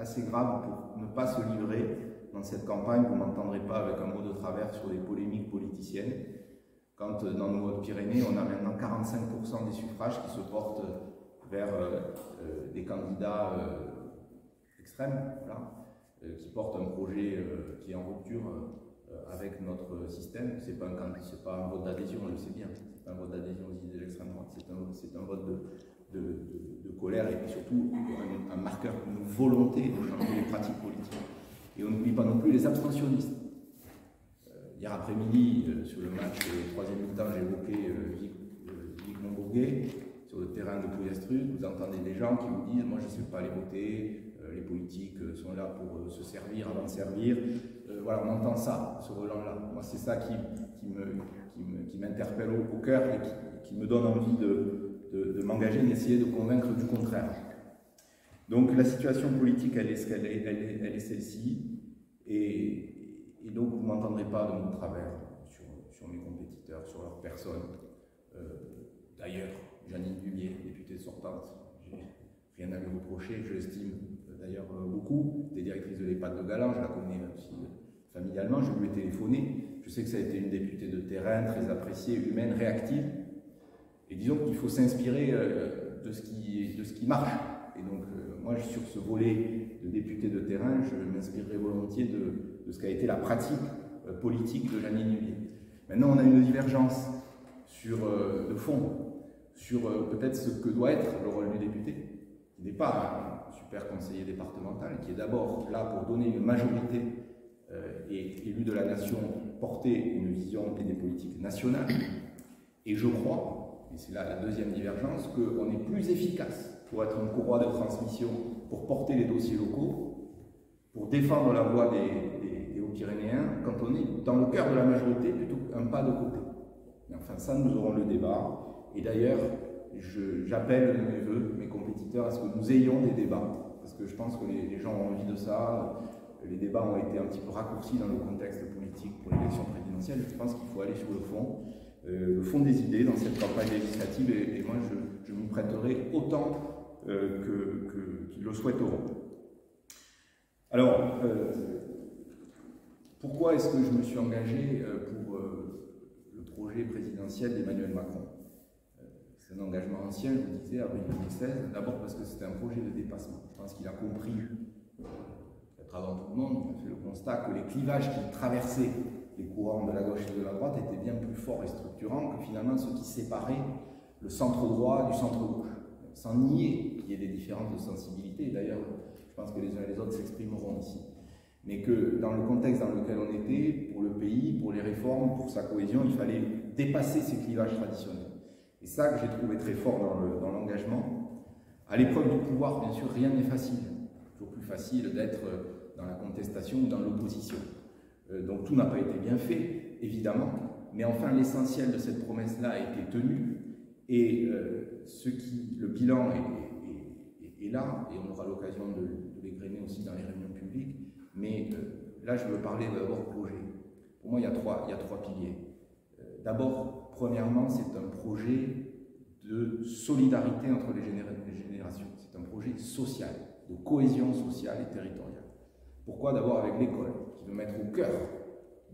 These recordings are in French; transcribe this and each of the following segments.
assez grave pour ne pas se livrer dans cette campagne. Vous ne m'entendrez pas avec un mot de travers sur des polémiques politiciennes. Quand dans nos Hautes-Pyrénées, on a maintenant 45% des suffrages qui se portent vers des candidats extrêmes, voilà, qui portent un projet qui est en rupture avec notre système. C'est pas un vote d'adhésion, on le sait bien. C'est pas un vote d'adhésion aux idées de l'extrême droite. C'est un vote de colère et puis surtout un marqueur d'une volonté de changer les pratiques politiques. Et on n'oublie pas non plus les abstentionnistes. Hier après-midi, sur le match troisième mi-temps, j'ai évoqué Vic-Montbourguet sur le terrain de Pouillestruz. Vous entendez des gens qui vous disent « moi je ne sais pas aller voter, les politiques sont là pour se servir avant de servir ». Voilà, on entend ça, ce Roland-là. Moi, c'est ça qui m'interpelle au cœur et qui me donne envie de m'engager, d'essayer de convaincre du contraire. Donc la situation politique, elle est celle-ci, et donc vous ne m'entendrez pas de mon travers sur mes compétiteurs, sur leur personne. D'ailleurs, Jeannine Dubié, députée sortante, j'ai rien à lui reprocher, je l'estime d'ailleurs beaucoup, des directrices de l'EHPAD de Galan, je la connais aussi familialement, je lui ai téléphoné, je sais que ça a été une députée de terrain, très appréciée, humaine, réactive, et disons qu'il faut s'inspirer de ce qui marche. Et donc moi, sur ce volet de député de terrain, je m'inspirerai volontiers de ce qu'a été la pratique politique de Jeannine Dubié. Maintenant, on a une divergence sur le fond, sur peut-être ce que doit être le rôle du député, qui n'est pas un super conseiller départemental, qui est d'abord là pour donner une majorité et élu de la nation, porter une vision et des politiques nationales. Et je crois, et c'est là la deuxième divergence, qu'on est plus efficace pour être une courroie de transmission, pour porter les dossiers locaux, pour défendre la voix des Hauts-Pyrénéens, quand on est dans le cœur de la majorité plutôt qu'un pas de côté. Mais enfin, ça, nous aurons le débat. Et d'ailleurs, j'appelle mes vœux, mes compétiteurs, à ce que nous ayons des débats, parce que je pense que les gens ont envie de ça. Les débats ont été un petit peu raccourcis dans le contexte politique pour l'élection présidentielle. Je pense qu'il faut aller sur le fond des idées dans cette campagne législative, et moi je m'y prêterai autant qu'ils le souhaiteront. Alors, pourquoi est-ce que je me suis engagé pour le projet présidentiel d'Emmanuel Macron? C'est un engagement ancien, je vous disais, avril 2016, d'abord parce que c'était un projet de dépassement. Je pense qu'il a compris, peut-être avant tout le monde, il a fait le constat que les clivages qui traversaient les courants de la gauche et de la droite étaient bien plus forts et structurants que finalement ceux qui séparaient le centre droit du centre gauche. Sans nier qu'il y ait des différences de sensibilité, d'ailleurs, je pense que les uns et les autres s'exprimeront ici. Mais que dans le contexte dans lequel on était, pour le pays, pour les réformes, pour sa cohésion, il fallait dépasser ces clivages traditionnels. Et ça que j'ai trouvé très fort dans l'engagement. À l'épreuve du pouvoir, bien sûr, rien n'est facile. Toujours plus facile d'être dans la contestation ou dans l'opposition. Donc tout n'a pas été bien fait, évidemment, mais enfin l'essentiel de cette promesse-là a été tenu, et le bilan est là, et on aura l'occasion de l'égrener aussi dans les réunions publiques, mais là je veux parler d'abord projet. Pour moi il y a trois piliers. D'abord, premièrement, c'est un projet de solidarité entre les générations, c'est un projet social, de cohésion sociale et territoriale. Pourquoi? D'abord avec l'école, qui veut mettre au cœur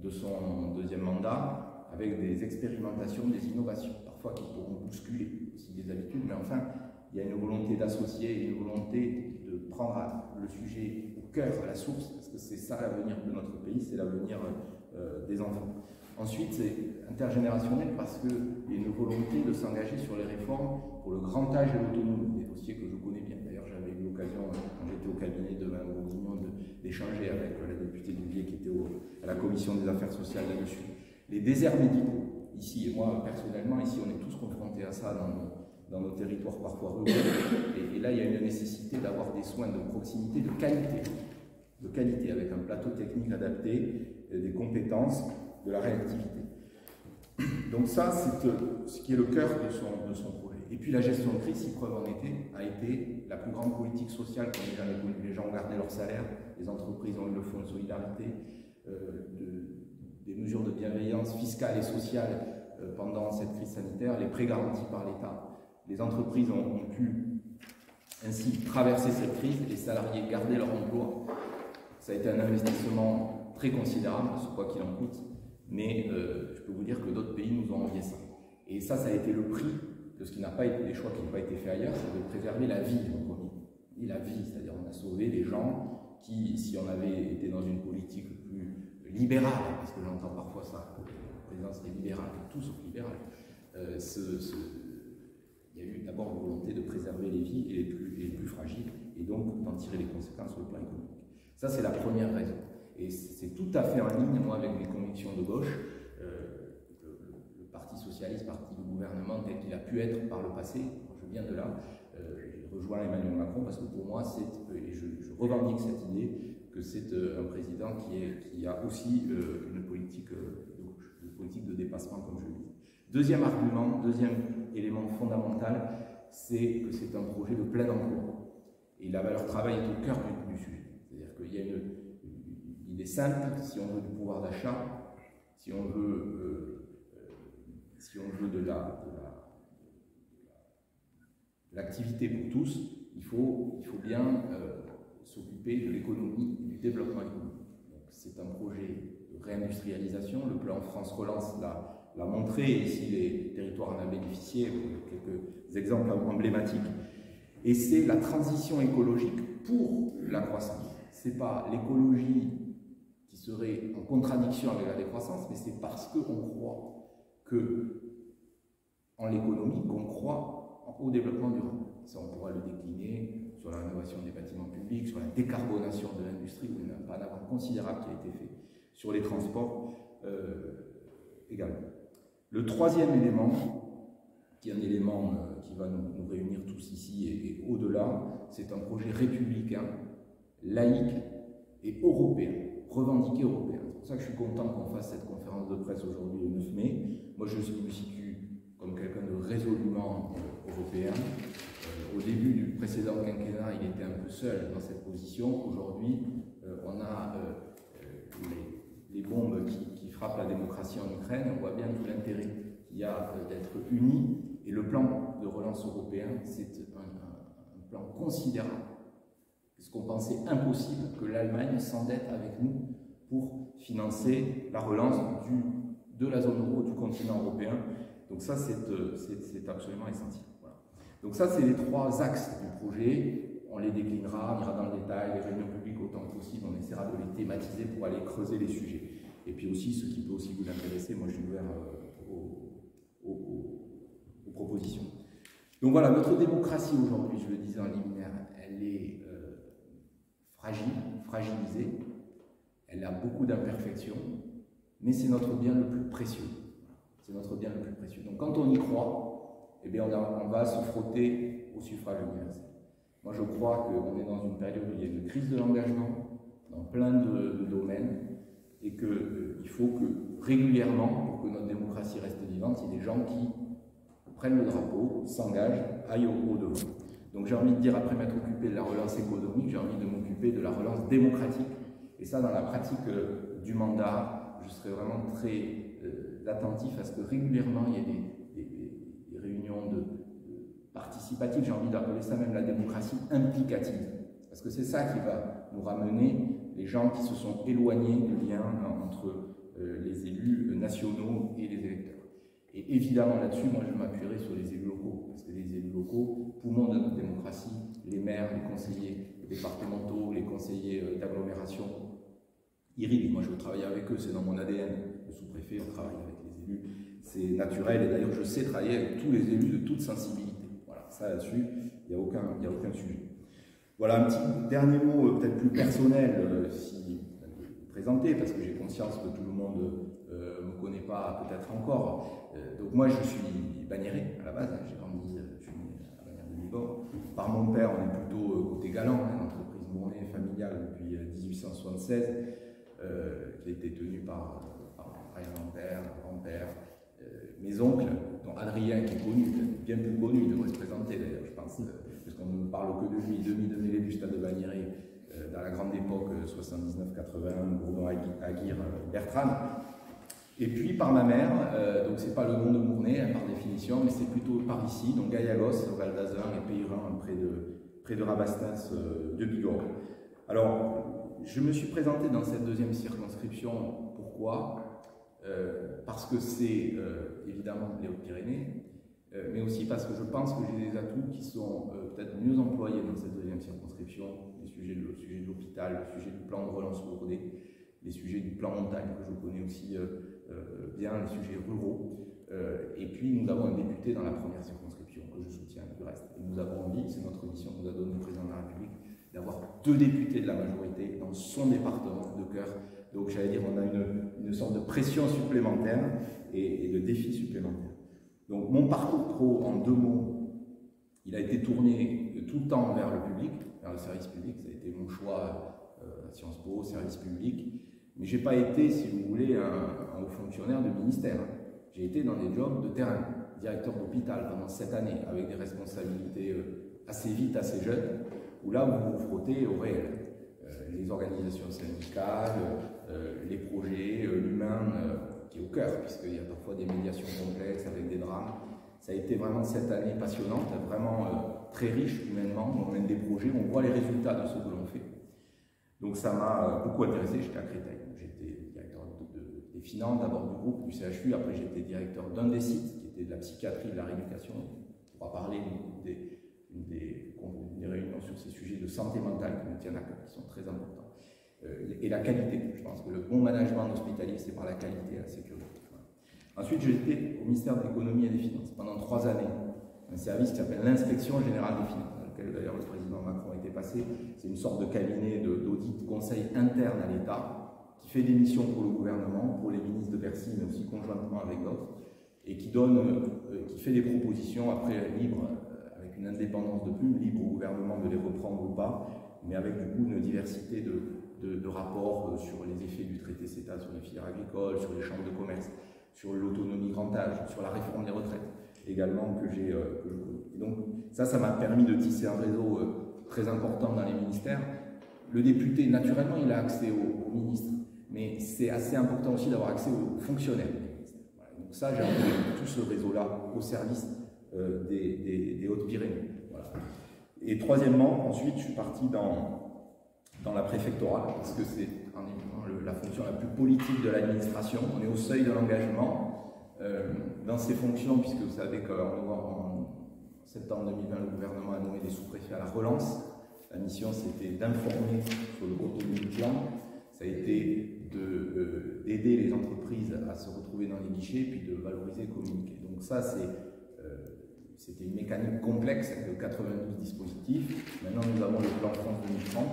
de son deuxième mandat, avec des expérimentations, des innovations, parfois qui pourront bousculer aussi des habitudes, mais enfin, il y a une volonté d'associer, une volonté de prendre le sujet au cœur, à la source, parce que c'est ça l'avenir de notre pays, c'est l'avenir des enfants. Ensuite, c'est intergénérationnel parce qu'il y a une volonté de s'engager sur les réformes pour le grand âge et l'autonomie, des dossiers que je connais bien. D'ailleurs, j'avais eu l'occasion, quand j'étais au cabinet de Mme Bourguignon, d'échanger avec la députée Dubié qui était à la commission des affaires sociales là-dessus. Les déserts médicaux, ici, et moi personnellement, ici, on est tous confrontés à ça dans nos territoires parfois ruraux. Et là, il y a une nécessité d'avoir des soins de proximité, de qualité, avec un plateau technique adapté, des compétences, de la réactivité. Donc ça, c'est ce qui est le cœur de son projet. Et puis la gestion de crise, si preuve en a été la plus grande politique sociale qu'on ait jamais connue. Les gens ont gardé leur salaire, les entreprises ont eu le fonds de solidarité, des mesures de bienveillance fiscale et sociale pendant cette crise sanitaire, les prêts garantis par l'État. Les entreprises ont pu ainsi traverser cette crise, les salariés garder leur emploi. Ça a été un investissement très considérable, ce quoi qu'il en coûte, mais je peux vous dire que d'autres pays nous ont envié ça. Et ça a été le prix de ce qui n'a pas été, des choix qui n'ont pas été faits ailleurs, c'est de préserver la vie. Donc on dit la vie, c'est-à-dire on a sauvé des gens qui, si on avait été dans une politique plus libérale, parce que j'entends parfois ça, la présidence est libérale, tout sauf libérale, il y a eu d'abord une volonté de préserver les vies et les plus fragiles, et donc d'en tirer les conséquences sur le plan économique. Ça, c'est la première raison. Et c'est tout à fait en ligne, moi, avec mes convictions de gauche. Le Parti socialiste, parti du gouvernement, tel qu'il a pu être par le passé, je viens de là, j'ai rejoint Emmanuel Macron parce que pour moi, et je revendique cette idée, que c'est un président qui a aussi une politique de dépassement, comme je le dis. Deuxième argument, deuxième élément fondamental, c'est que c'est un projet de plein emploi. Et la valeur travail est au cœur du sujet. C'est-à-dire qu'il y a une idée simple, si on veut du pouvoir d'achat, si on veut de l'activité pour tous, il faut bien s'occuper de l'économie et du développement économique. C'est un projet de réindustrialisation. Le plan France Relance l'a montré, et ici les territoires en ont bénéficié, quelques exemples emblématiques. Et c'est la transition écologique pour la croissance. Ce n'est pas l'écologie qui serait en contradiction avec la décroissance, mais c'est parce qu'on croit en l'économie qu'on croit au développement durable. Ça, on pourra le décliner sur la rénovation des bâtiments publics, sur la décarbonation de l'industrie, où il n'y a pas un avant considérable qui a été fait, sur les transports également. Le troisième élément, qui est un élément qui va nous réunir tous ici et au-delà, c'est un projet républicain, laïque et européen, revendiqué européen. C'est pour ça que je suis content qu'on fasse cette conférence de presse aujourd'hui le 9 mai. Moi, je me situe comme quelqu'un de résolument européen. Au début du précédent quinquennat, il était un peu seul dans cette position. Aujourd'hui, on a les bombes qui frappent la démocratie en Ukraine. On voit bien tout l'intérêt qu'il y a d'être unis. Et le plan de relance européen, c'est un plan considérable. Ce qu'on pensait impossible, que l'Allemagne s'endette avec nous pour financer la relance de la zone euro, du continent européen. Donc ça, c'est absolument essentiel. Voilà. Donc ça, c'est les trois axes du projet. On les déclinera, on ira dans le détail, les réunions publiques autant que possible, on essaiera de les thématiser pour aller creuser les sujets. Et puis aussi, ce qui peut aussi vous intéresser, moi je suis ouvert aux propositions. Donc voilà, notre démocratie aujourd'hui, je le disais en liminaire, elle est fragilisée, elle a beaucoup d'imperfections, mais c'est notre bien le plus précieux. C'est notre bien le plus précieux. Donc quand on y croit, eh bien on va se frotter au suffrage universel. Moi je crois qu'on est dans une période où il y a une crise de l'engagement dans plein de domaines et qu'il faut que régulièrement, pour que notre démocratie reste vivante, il y ait des gens qui prennent le drapeau, s'engagent, aillent au devant. Donc j'ai envie de dire, après m'être occupé de la relance économique, j'ai envie de m'occuper de la relance démocratique. Et ça, dans la pratique du mandat, je serai vraiment très attentif à ce que régulièrement il y ait des réunions participatives, j'ai envie d'appeler ça même la démocratie implicative. Parce que c'est ça qui va nous ramener les gens qui se sont éloignés du lien entre les élus nationaux et les électeurs. Et évidemment là-dessus, moi je m'appuierai sur les élus locaux, parce que les élus locaux, poumons de notre démocratie, les maires, les conseillers départementaux, les conseillers d'agglomération, irriguent. Moi je veux travailler avec eux, c'est dans mon ADN. Le sous-préfet, on travaille avec les élus, c'est naturel, et d'ailleurs je sais travailler avec tous les élus de toute sensibilité. Voilà, ça là-dessus, il n'y a aucun sujet. Voilà un petit dernier mot peut-être plus personnel, si présenté, parce que j'ai conscience que tout le monde ne me connaît pas peut-être encore. Donc moi je suis bagnérais à la base, j'ai grandi, je suis né à Bagnères de Bigorre. Par mon père, on est plutôt côté galant, l'entreprise Bournay familiale depuis 1876, qui a été tenue par mon père, grand-père, mes oncles, dont Adrien qui est connu, bien plus connu, il devrait se présenter d'ailleurs, je pense, parce qu'on ne parle que de lui, demi-mêlée du stade de Bagnères, dans la grande époque 79-81, Bourdon-Aguirre, Bertrand. Et puis par ma mère, donc c'est pas le nom de Mournay par définition, mais c'est plutôt par ici, donc Gaillalos, Val d'Azun et Peyrin près de Rabastens de Bigorre. Alors, je me suis présenté dans cette deuxième circonscription. Pourquoi? Parce que c'est évidemment les Hautes-Pyrénées, mais aussi parce que je pense que j'ai des atouts qui sont peut-être mieux employés dans cette deuxième circonscription, le sujet de l'hôpital, le sujet du plan de relance lourdé, les sujets du plan montagne que je connais aussi bien, les sujets ruraux. Et puis nous avons un député dans la première circonscription que je soutiens du reste. Et nous avons envie, c'est notre mission que nous a donné le président de la République, d'avoir 2 députés de la majorité dans son département de cœur. Donc j'allais dire, on a une sorte de pression supplémentaire et de défi supplémentaire. Donc mon parcours pro, en 2 mots, il a été tourné tout le temps vers le public, vers le service public. Ça a été mon choix à Sciences Po, service public. Mais je n'ai pas été, si vous voulez, un haut fonctionnaire de ministère. J'ai été dans des jobs de terrain, directeur d'hôpital pendant 7 années, avec des responsabilités assez vite, assez jeunes, où là vous vous frottez au réel. Les organisations syndicales, les projets, l'humain qui est au cœur, puisqu'il y a parfois des médiations complexes avec des drames. Ça a été vraiment 7 années passionnantes, vraiment très riches humainement. On mène des projets, on voit les résultats de ce que l'on fait. Donc ça m'a beaucoup intéressé. J'étais à Créteil. J'étais directeur des finances, d'abord du groupe, du CHU. Après j'étais directeur d'un des sites, qui était de la psychiatrie et de la rééducation. On pourra parler des réunions sur ces sujets de santé mentale qui nous tiennent à cœur, qui sont très importants. Et la qualité. Je pense que le bon management hospitalier, c'est par la qualité et la sécurité. Ensuite, j'étais au ministère de l'économie et des finances pendant 3 années. Un service qui s'appelle l'inspection générale des finances, dans lequel d'ailleurs le président Macron était passé. C'est une sorte de cabinet d'audit, de conseil interne à l'État, qui fait des missions pour le gouvernement, pour les ministres de Bercy, mais aussi conjointement avec d'autres, et qui fait des propositions après libre, avec une indépendance de plume, libre au gouvernement de les reprendre ou pas, mais avec du coup une diversité de rapports sur les effets du traité CETA sur les filières agricoles, sur les chambres de commerce, sur l'autonomie grand âge, sur la réforme des retraites également que je connais. Et donc ça m'a permis de tisser un réseau très important dans les ministères. Le député, naturellement, il a accès aux ministres, mais c'est assez important aussi d'avoir accès aux fonctionnaires des ministères. Voilà. Donc ça, j'ai envoyé tout ce réseau-là au service des Hautes-Pyrénées. Voilà. Et troisièmement, ensuite, je suis parti dans la préfectorale, parce que c'est la fonction la plus politique de l'administration. On est au seuil de l'engagement. Dans ces fonctions, puisque vous savez qu'en septembre 2020, le gouvernement a nommé des sous-préfets à la relance. La mission, c'était d'informer sur le contenu du plan. Ça a été d'aider les entreprises à se retrouver dans les guichets, puis de valoriser et communiquer. Donc ça, c'était une mécanique complexe de 92 dispositifs. Maintenant, nous avons le plan France 2030.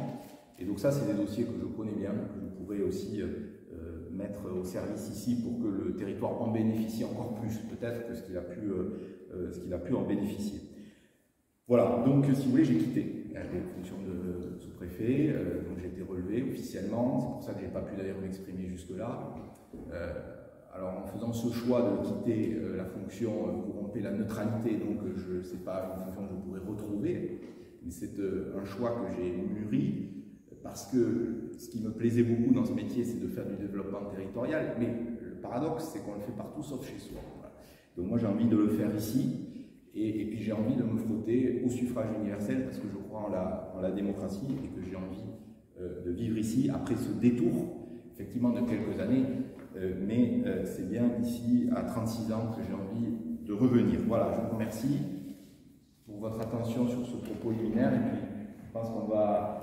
Et donc ça, c'est des dossiers que je connais bien, que je pourrais aussi mettre au service ici pour que le territoire en bénéficie encore plus, peut-être, que ce qu'il a pu en bénéficier. Voilà, donc si vous voulez, j'ai quitté les fonctions de sous-préfet, donc j'ai été relevé officiellement, c'est pour ça que je n'ai pas pu d'ailleurs m'exprimer jusque-là. Alors en faisant ce choix de quitter la fonction pour romper la neutralité, donc ce n'est pas une fonction que je pourrais retrouver, mais c'est un choix que j'ai mûri, parce que ce qui me plaisait beaucoup dans ce métier, c'est de faire du développement territorial, mais le paradoxe, c'est qu'on le fait partout sauf chez soi. Voilà. Donc moi, j'ai envie de le faire ici, et puis j'ai envie de me frotter au suffrage universel, parce que je crois en la démocratie, et que j'ai envie de vivre ici, après ce détour, effectivement, de quelques années, mais c'est bien ici, à 36 ans, que j'ai envie de revenir. Voilà, je vous remercie pour votre attention sur ce propos liminaire, et puis je pense qu'on va